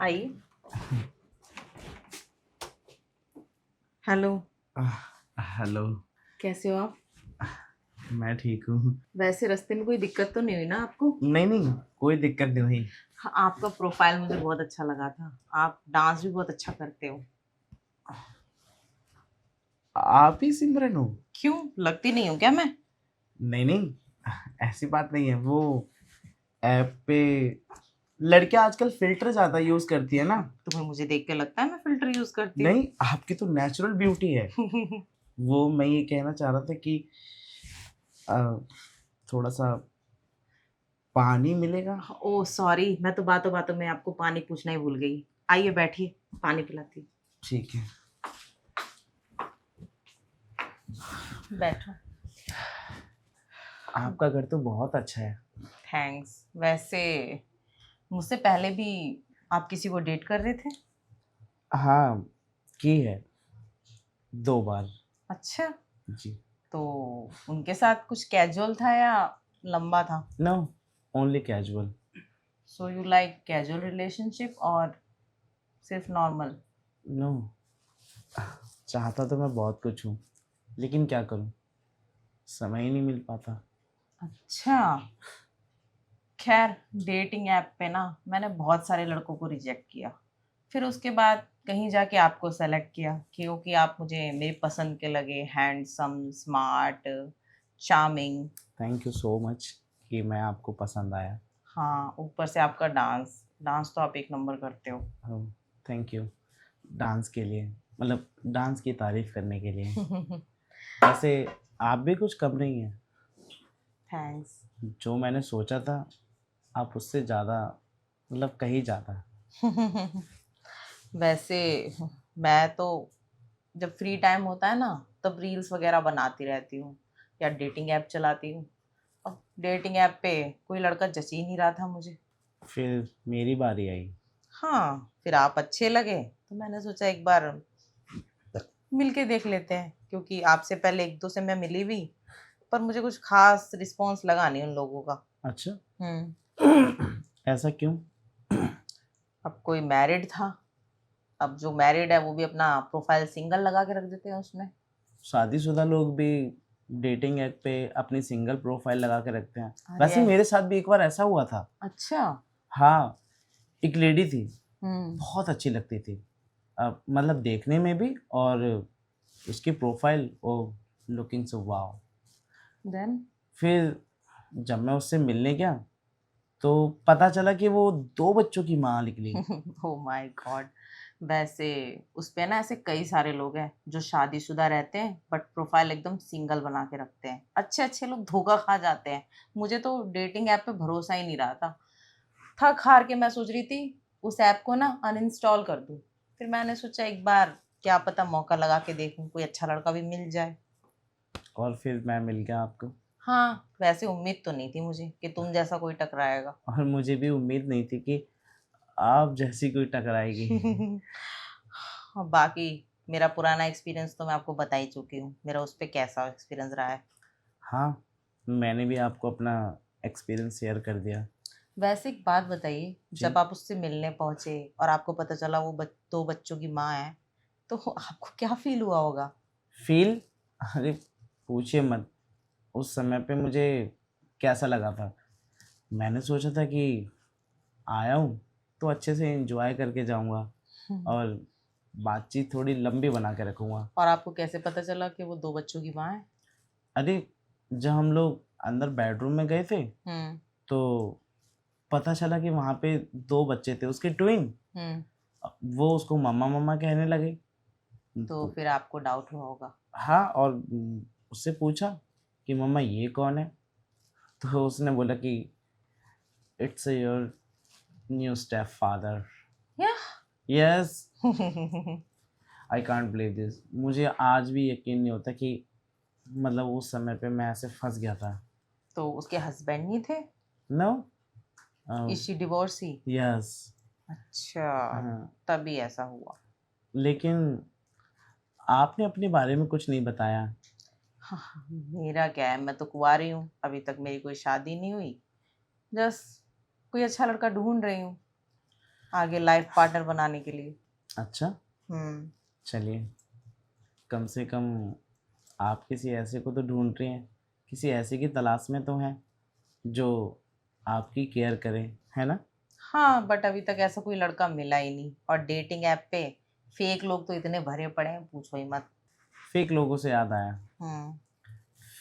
आइए। Hello. Hello. कैसे हो आप? मैं ठीक हूँ। वैसे रास्ते में कोई दिक्कत तो नहीं हुई ना आपको? नहीं नहीं, कोई दिक्कत नहीं हुई। हाँ, आपका प्रोफाइल मुझे बहुत अच्छा लगा था। आप डांस भी बहुत अच्छा करते हो। आप ही सिमरन हो? क्यों, लगती नहीं हूँ क्या मैं? नहीं नहीं, ऐसी बात नहीं है। वो ऐप पे लड़कियां आजकल फिल्टर ज्यादा यूज करती है ना। तुम्हें मुझे देख के लगता है मैं फिल्टर यूज करती हूँ? नहीं, आपकी तो नेचुरल ब्यूटी है। वो मैं ये कहना चाह रहा था कि अ, थोड़ा सा पानी मिलेगा? ओह सॉरी, मैं तो बातों बातों में आपको पानी पूछना ही भूल गई। आइए बैठिए, पानी पिलाती हूँ। ठीक है। बैठो। आपका घर तो बहुत अच्छा है। थैंक्स। वैसे मुझसे पहले भी आप किसी को डेट कर रहे थे? हाँ, की है 2 बार। अच्छा। जी। तो उनके साथ कुछ कैजुअल था या लंबा था? No, only casual. So you like casual relationship और सिर्फ नॉर्मल? नो, चाहता तो मैं बहुत कुछ हूँ, लेकिन क्या करूँ, समय ही नहीं मिल पाता। अच्छा। खैर, डेटिंग ऐप पे ना मैंने बहुत सारे लड़कों को रिजेक्ट किया। फिर उसके बाद कहीं जाके आपको सेलेक्ट किया क्योंकि आप मुझे मेरी पसंद के लगे, handsome, smart, charming. Thank you so much कि मैं आपको पसंद आया। हाँ, ऊपर से आपका डांस डांस तो आप एक नंबर करते हो। Thank you. डांस के लिए, मतलब डांस की तारीफ करने के लिए। वैसे आप भी कुछ कम नहीं हैं। थैंक्स। जो मैंने सोचा था, आप उससे ज़्यादा, मतलब कहीं ज़्यादा। वैसे मैं तो जब फ्री टाइम होता है ना तब रील्स वगैरह बनाती रहती हूँ या डेटिंग ऐप चलाती हूँ। अब डेटिंग ऐप पे कोई लड़का जच ही नहीं रहा था मुझे। फिर मेरी बारी आई। हाँ, फिर आप अच्छे लगे तो मैंने सोचा एक बार मिल के देख लेते हैं, क्योंकि आपसे पहले एक दो से मैं मिली भी, पर मुझे कुछ खास रिस्पॉन्स लगा नहीं उन लोगों का। अच्छा। हम्म। ऐसा क्यों? अब कोई मैरिड था। अब जो मैरिड है वो भी अपना प्रोफाइल सिंगल लगा के रख देते हैं उसमें। शादीशुदा लोग भी डेटिंग ऐप पे अपनी सिंगल प्रोफाइल लगा के रखते हैं। अरे वैसे मेरे साथ भी एक बार ऐसा हुआ था। अच्छा। हाँ, एक लेडी थी, हम्म। बहुत अच्छी लगती थी। मतलब देखने में भी, और उसकी प्रोफाइल ओ लुकिंग सो वाओ। देन? फिर जब मैं उससे मिलने गया तो पता चला कि वो 2 बच्चों की माँ निकली। Oh my God. वैसे उस पे ना ऐसे कई सारे लोग हैं जो शादीशुदा रहते हैं बट प्रोफाइल एकदम सिंगल बना के रखते हैं। अच्छे अच्छे लोग धोखा खा जाते हैं। मुझे तो डेटिंग ऐप पे भरोसा ही नहीं रहा था। थक हार के मैं सोच रही थी उस ऐप को ना अनइंस्टॉल कर दूं। फिर मैंने सोचा एक बार क्या पता मौका लगा के देखूं, कोई अच्छा लड़का भी मिल जाए। और फिर मैं मिल गया आपको। हाँ, वैसे उम्मीद तो नहीं थी मुझे कि तुम जैसा कोई टकराएगा। और मुझे भी उम्मीद नहीं थी कि आप जैसी कोई टकराएगी। और बाकी मेरा पुराना एक्सपीरियंस तो मैं आपको बता ही चुकी हूँ, मेरा उस पर कैसा एक्सपीरियंस रहा है। हाँ, मैंने भी आपको अपना एक्सपीरियंस शेयर कर दिया। वैसे एक बात बताइए, जी। जब आप उससे मिलने पहुंचे और आपको पता चला वो दो बच्चों की माँ है, तो आपको क्या फील हुआ होगा? फील? अरे पूछिए मत। उस समय पे मुझे कैसा लगा था, मैंने सोचा था कि आया हूँ तो अच्छे से एंजॉय करके जाऊँगा, और बातचीत थोड़ी लंबी बना के रखूँगा। और आपको कैसे पता चला कि वो दो बच्चों की माँ है? अरे, जब हम लोग अंदर बेडरूम में गए थे हम्म। तो पता चला कि वहाँ पे 2 बच्चे थे, उसके ट्विन। हम्म। वो उसको मम्मा मम्मा कहने लगे। तो तो फिर आपको डाउट हुआ होगा। हाँ, और उससे पूछा कि मम्मा ये कौन है? तो उसने बोला कि it's your new step father. Yeah. Yes. I can't believe this. मुझे आज भी यकीन नहीं होता कि मतलब उस समय पे मैं ऐसे फंस गया था। तो उसके हस्बैंड नहीं थे? No. Is she divorcee? Yes. अच्छा, हाँ, तभी ऐसा हुआ। लेकिन आपने अपने बारे में कुछ नहीं बताया। हाँ, मेरा क्या है, मैं तो कुंवारी हूँ, अभी तक मेरी कोई शादी नहीं हुई। जस्ट कोई अच्छा लड़का ढूंढ रही हूँ। आगे लाइफ पार्टनर बनाने के लिए। अच्छा, हम्म। चलिए, कम से कम आप किसी ऐसे को तो ढूंढ रही हैं, किसी ऐसे की तलाश में तो हैं जो आपकी केयर करे, है ना? हाँ, बट अभी तक ऐसा कोई लड़का मिला ही नहीं, और डेटिंग ऐप पे फेक लोग तो इतने भरे पड़े हैं, पूछो ही मत। फेक लोगों से याद आया, हम्म।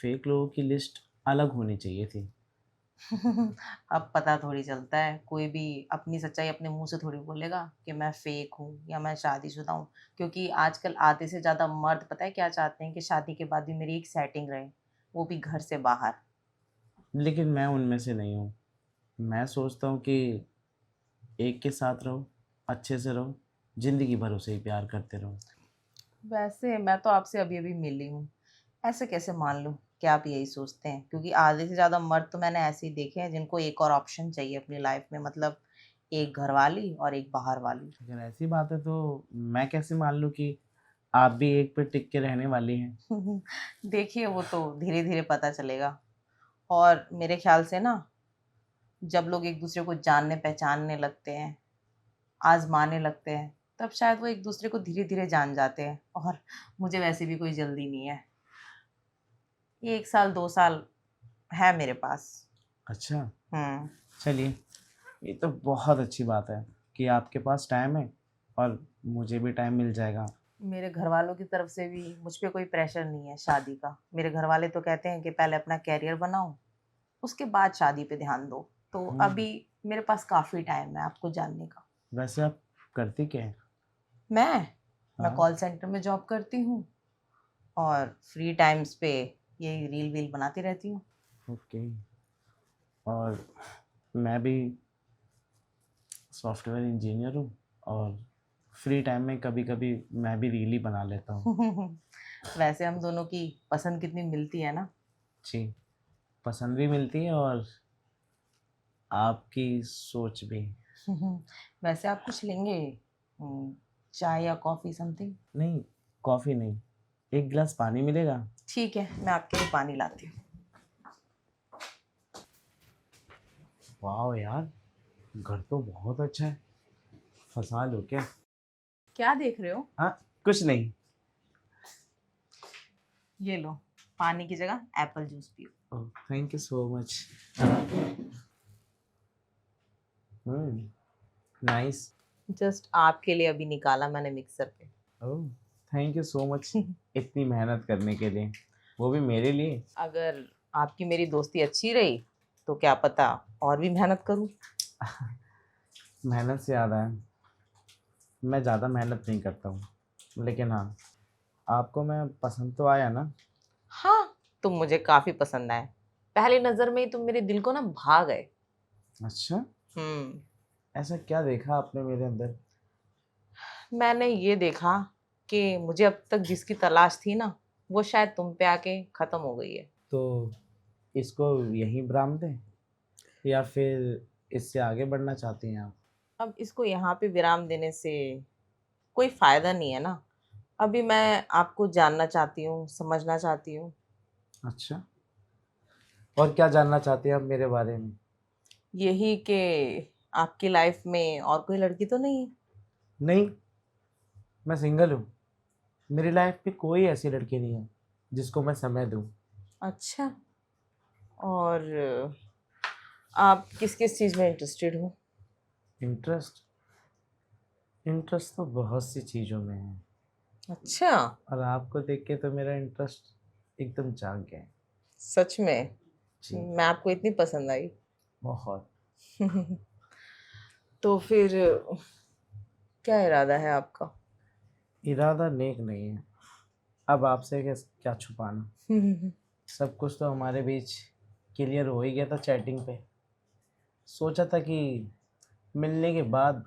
फेक लोगों की लिस्ट अलग होनी चाहिए थी। अब पता थोड़ी चलता है, कोई भी अपनी सच्चाई अपने मुंह से थोड़ी बोलेगा कि मैं फेक हूँ या मैं शादीशुदा हूँ। क्योंकि आजकल आधे से ज़्यादा मर्द पता है क्या चाहते हैं, कि शादी के बाद भी मेरी एक सेटिंग रहे, वो भी घर से बाहर। लेकिन मैं उनमें से नहीं हूँ। मैं सोचता हूँ कि एक के साथ रहो, अच्छे से रहो, ज़िंदगी भर उसे ही प्यार करते रहो। वैसे मैं तो आपसे अभी अभी मिली हूँ, ऐसे कैसे मान लूँ कि आप यही सोचते हैं? क्योंकि आधे से ज़्यादा मर्द तो मैंने ऐसे ही देखे हैं जिनको एक और ऑप्शन चाहिए अपनी लाइफ में, मतलब एक घर वाली और एक बाहर वाली। अगर ऐसी बात है तो मैं कैसे मान लूँ कि आप भी एक पे टिक के रहने वाली हैं? देखिए, वो तो धीरे धीरे पता चलेगा। और मेरे ख्याल से ना, जब लोग एक दूसरे को जानने पहचानने लगते हैं, आजमाने लगते हैं, तब शायद वो एक दूसरे को धीरे धीरे जान जाते हैं। और मुझे वैसे भी कोई जल्दी नहीं है, 1 साल 2 साल है मेरे पास। अच्छा, हम्म। चलिए, ये तो बहुत अच्छी बात है कि आपके पास टाइम है और मुझे भी टाइम मिल जाएगा। मेरे घर वालों की तरफ से भी मुझ पे कोई प्रेशर नहीं है शादी का। मेरे घर वाले तो कहते हैं कि पहले अपना कैरियर बनाओ, उसके बाद शादी पे ध्यान दो। तो हम्म, अभी मेरे पास काफ़ी टाइम है आपको जानने का। वैसे आप करती क्या है? मैं मैं हाँ, कॉल सेंटर में जॉब करती हूँ, और फ्री टाइम्स पे यही रील वील बनाती रहती हूँ। ओके। और मैं भी सॉफ्टवेयर इंजीनियर हूँ और फ्री टाइम में कभी कभी मैं भी रील ही बना लेता हूँ। वैसे हम दोनों की पसंद कितनी मिलती है ना। जी, पसंद भी मिलती है और आपकी सोच भी। वैसे आप कुछ लेंगे? चाय या कॉफ़ी समथिंग? नहीं, कॉफ़ी नहीं, एक गिलास पानी मिलेगा? ठीक है, मैं आपके लिए पानी लाती हूँ। वाह यार, घर तो बहुत अच्छा है, फंसा लो क्या? क्या देख रहे हो? हाँ, कुछ नहीं। ये लो, पानी की जगह एप्पल जूस पियो। Oh, thank you so much. Hmm, nice. Just आपके लिए अभी निकाला मैंने मिक्सर पे। Oh, thank you so much इतनी मेहनत करने के लिए, वो भी मेरे लिए। अगर आपकी मेरी दोस्ती अच्छी रही तो क्या पता और भी मेहनत करूँ। मेहनत से याद आया, मैं ज़्यादा मेहनत नहीं करता हूँ, लेकिन हाँ, आपको मैं पसंद तो आया ना? हाँ, तुम मुझे काफी पसंद आए। पहली नजर में ही तुम मेरे दिल को ना भा गए। अच्छा, हम्म। ऐसा क्या देखा आपने मेरे अंदर? मैंने ये देखा कि मुझे अब तक जिसकी तलाश थी ना, वो शायद तुम पे आके खत्म हो गई है। तो इसको यहीं विराम दें या फिर इससे आगे बढ़ना चाहती हैं आप? अब इसको यहाँ पे विराम देने से कोई फायदा नहीं है ना। अभी मैं आपको जानना चाहती हूँ, समझना चाहती हूँ। अच्छा, और क्या जानना चाहती हैं आप मेरे बारे में? यही कि आपकी लाइफ में और कोई लड़की तो नहीं है? नहीं, मैं सिंगल हूँ, मेरी लाइफ में कोई ऐसी लड़की नहीं है जिसको मैं समय दूँ। अच्छा। और आप किस किस चीज़ में इंटरेस्टेड हो? इंटरेस्ट, इंटरेस्ट तो बहुत सी चीज़ों में है, अच्छा। और आपको देख के तो मेरा इंटरेस्ट एकदम जाग गया है। सच में? जी, मैं आपको इतनी पसंद आई? बहुत। तो फिर क्या इरादा है आपका? इरादा नेक नहीं है, अब आपसे क्या क्या छुपाना। सब कुछ तो हमारे बीच क्लियर हो ही गया था चैटिंग पे। सोचा था कि मिलने के बाद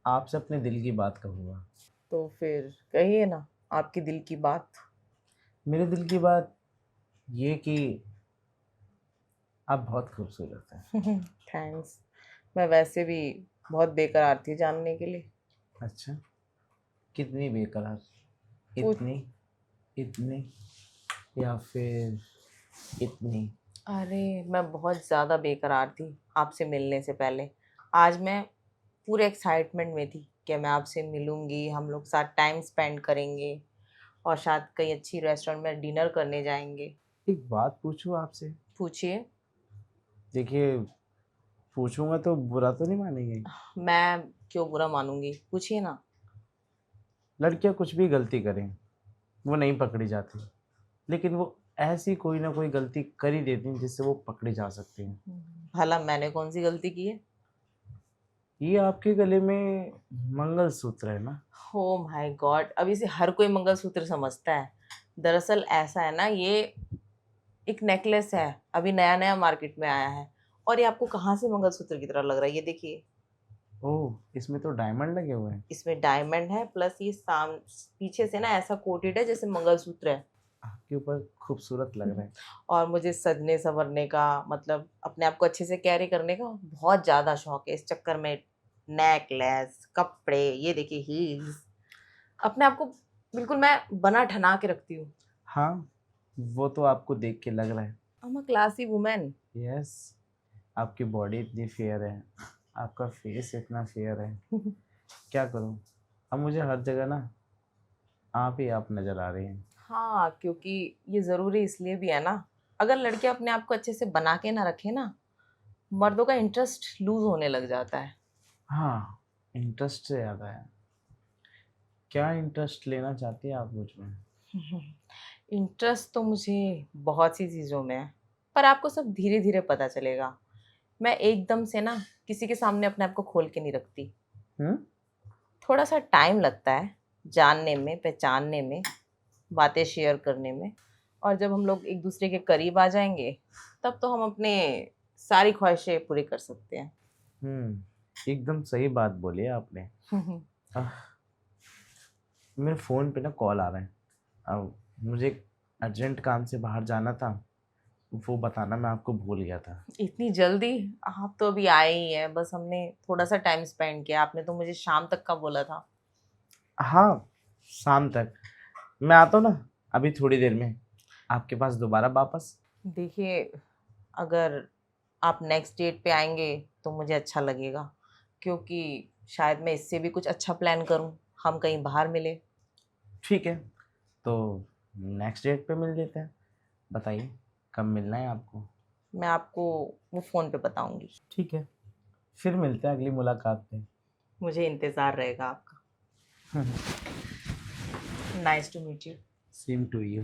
आपसे अपने दिल की बात कहूँगा। तो फिर कहिए ना आपकी दिल की बात। मेरे दिल की बात ये कि आप बहुत खूबसूरत हैं। थैंक्स। मैं वैसे भी बहुत बेकरार थी जानने के लिए। अच्छा, कितनी बेकरार? पूछ। इतनी, इतनी, या फिर इतनी? अरे, मैं बहुत ज़्यादा बेकरार थी आपसे मिलने से पहले। आज मैं पूरे एक्साइटमेंट में थी कि मैं आपसे मिलूंगी, हम लोग साथ टाइम स्पेंड करेंगे और शायद कहीं अच्छी रेस्टोरेंट में डिनर करने जाएंगे। एक बात पूछूं आपसे? पूछिए। देखिए, पूछूंगा तो बुरा तो नहीं मानेंगे? मैं क्यों बुरा मानूंगी, पूछिए ना। लड़कियां कुछ भी गलती करें, वो नहीं पकड़ी जाती, लेकिन वो ऐसी कोई ना कोई गलती कर ही देती हैं जिससे वो पकड़ी जा सकती हैं। भला मैंने कौन सी गलती की है? ये आपके गले में मंगलसूत्र है ना? हो माय गॉड, अभी से हर कोई मंगलसूत्र समझता है। दरअसल ऐसा है ना, ये एक नेकलेस है, अभी नया नया मार्केट में आया है। और ये आपको कहाँ से मंगलसूत्र की तरह लग रहा है, ये देखिए। ओह, इसमें तो डायमंड लगे हुए हैं। इसमें डायमंड है, प्लस ये पीछे से ना ऐसा कोटेड है जैसे मंगलसूत्र है। आपके ऊपर खूबसूरत लग रहा है। और मुझे सजने संवरने का, मतलब अपने आप को अच्छे से कैरी करने का बहुत ज़्यादा शौक है। इस चक्कर में नेकलेस, कपड़े, ये देखिए हील्स, अपने आप को बिल्कुल मैं बना ठना के रखती हूँ। हाँ, वो तो आपको देख के लग रहा है। I am a classy women. Yes, आपकी बॉडी इतनी फेयर है, आपका फेस इतना फेयर है, क्या करूँ। अब मुझे हर जगह ना आप ही आप नज़र आ रही हैं। हाँ, क्योंकि ये ज़रूरी इसलिए भी है ना, अगर लड़के अपने आप को अच्छे से बना के ना रखे ना, मर्दों का इंटरेस्ट लूज होने लग जाता है। हाँ, इंटरेस्ट से ज़्यादा है। क्या इंटरेस्ट लेना चाहती हैं आप मुझ में? इंटरेस्ट तो मुझे बहुत सी चीज़ों में है, पर आपको सब धीरे धीरे पता चलेगा। मैं एकदम से ना किसी के सामने अपने आप को खोल के नहीं रखती। हम्म? थोड़ा सा टाइम लगता है जानने में, पहचानने में, बातें शेयर करने में। और जब हम लोग एक दूसरे के करीब आ जाएंगे, तब तो हम अपने सारी ख्वाहिशें पूरी कर सकते हैं। एकदम सही बात बोली है आपने। आह, मेरे फ़ोन पे ना कॉल आ रहा है। अब मुझे एक अर्जेंट काम से बाहर जाना था, वो बताना मैं आपको भूल गया था। इतनी जल्दी? आप तो अभी आए ही हैं, बस हमने थोड़ा सा टाइम स्पेंड किया। आपने तो मुझे शाम तक का बोला था। हाँ, शाम तक मैं आता हूँ ना, अभी थोड़ी देर में आपके पास दोबारा वापस। देखिए, अगर आप नेक्स्ट डेट पे आएंगे तो मुझे अच्छा लगेगा, क्योंकि शायद मैं इससे भी कुछ अच्छा प्लान करूं, हम कहीं बाहर मिले। ठीक है, तो नेक्स्ट डेट पे मिल लेते हैं। बताइए, कब मिलना है आपको? मैं आपको वो फ़ोन पे बताऊंगी। ठीक है, फिर मिलते हैं अगली मुलाकात पे। मुझे इंतज़ार रहेगा आपका। Nice to meet you. Same to you.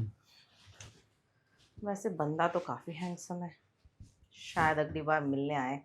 वैसे बंदा तो काफ़ी हैंडसम है, शायद अगली बार मिलने आए।